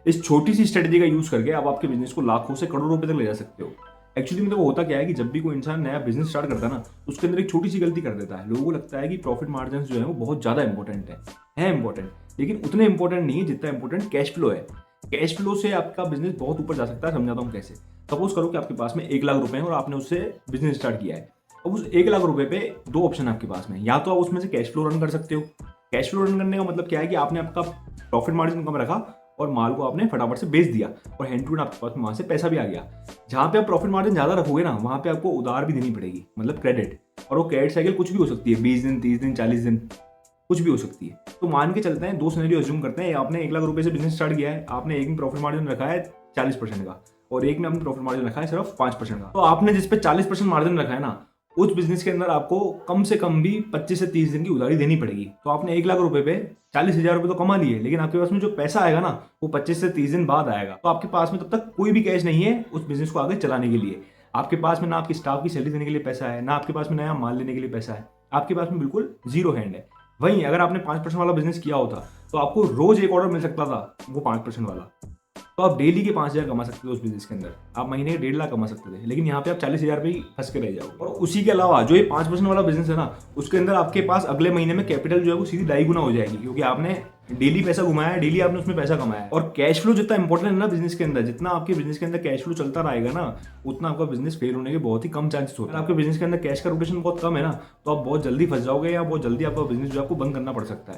इस छोटी सी स्ट्रेटेजी का यूज करके आप आपके बिजनेस को लाखों से करोड़ों रुपए तक ले जा सकते हो। एक्चुअली में देखो होता क्या है कि जब भी कोई इंसान नया बिजनेस स्टार्ट करता है ना, उसके अंदर एक छोटी सी गलती कर देता है। लोगों को लगता है कि प्रॉफिट मार्जिन जो है वो बहुत ज्यादा इंपॉर्टेंट है इंपॉर्टेंट, लेकिन उतने इंपॉर्टेंट नहीं है जितना इंपॉर्टेंट कैश फ्लो है। कैश फ्लो से आपका बिजनेस बहुत ऊपर जा सकता है। समझाता हूँ कैसे। सपोज करो कि आपके पास में 1 लाख रुपए हैं और आपने उससे बिजनेस स्टार्ट किया है। अब उस 1 लाख रुपए पे दो ऑप्शन आपके पास में, या तो आप उसमें से कैश फ्लो रन कर सकते हो। कैश फ्लो रन करने का मतलब क्या है कि आपने आपका प्रॉफिट मार्जिन कम रखा और माल को आपने फटाफट से बेच दिया और हैंड टू हैंड आपके पास वहां से पैसा भी आ गया। जहां पे आप प्रॉफिट मार्जिन ज्यादा रखोगे ना, वहां पे आपको उधार भी देनी पड़ेगी, मतलब क्रेडिट। और वो क्रेडिट साइकिल कुछ भी हो सकती है, 20 दिन, 30 दिन, 40 दिन, कुछ भी हो सकती है। तो मान के चलते हैं, दो सिनेरियो अज्यूम करते हैं। आपने 1 लाख रुपए से बिजनेस स्टार्ट किया है, आपने एक में प्रॉफिट मार्जिन रखा है 40% का और एक में आपने प्रॉफिट मार्जिन रखा है सिर्फ 5% का। तो आपने जिस पे 40% मार्जिन रखा है ना, उस बिजनेस के अंदर आपको कम से कम भी 25 से 30 दिन की उधारी देनी पड़ेगी। तो आपने 1 लाख रुपए पे 40,000 रुपए तो कमा लिए, लेकिन आपके पास में जो पैसा आएगा ना, वो 25 से 30 दिन बाद आएगा। तो आपके पास में तब तक कोई भी कैश नहीं है उस बिजनेस को आगे चलाने के लिए। आपके पास में ना आपकी स्टाफ की सैलरी देने के लिए पैसा है, ना आपके पास में नया माल लेने के लिए पैसा है। आपके पास में बिल्कुल जीरो हैंड है। वहीं अगर आपने 5% वाला बिजनेस किया होता तो आपको रोज एक ऑर्डर मिल सकता था, वो 5% वाला। तो आप डेली के 5,000 कमा सकते थे उस बिजनेस के अंदर, आप महीने के 1.5 लाख कमा सकते थे। लेकिन यहाँ पे आप 40,000 पे ही फंस के रह जाओगे। और उसी के अलावा जो ये 5% वाला बिजनेस है ना, उसके अंदर आपके पास अगले महीने में कैपिटल जो है वो सीधी 2.5 गुना हो जाएगी, क्योंकि आपने डेली पैसा घुमाया है, डेली आपने उसमें पैसा कमाया है। और कैश फ्लो जितना इंपॉर्टेंट है ना बिजनेस के अंदर, जितना आपके बिजनेस के अंदर कैश फ्लो चलता रहेगा ना, उतना आपका बिजनेस फेल होने के बहुत ही कम चांसेस होते हैं। आपके बिजनेस के अंदर कैश का रोटेशन बहुत कम है ना, तो आप बहुत जल्दी फंस जाओगे या बहुत जल्दी आपका बिजनेस जो है आपको बंद करना पड़ सकता है।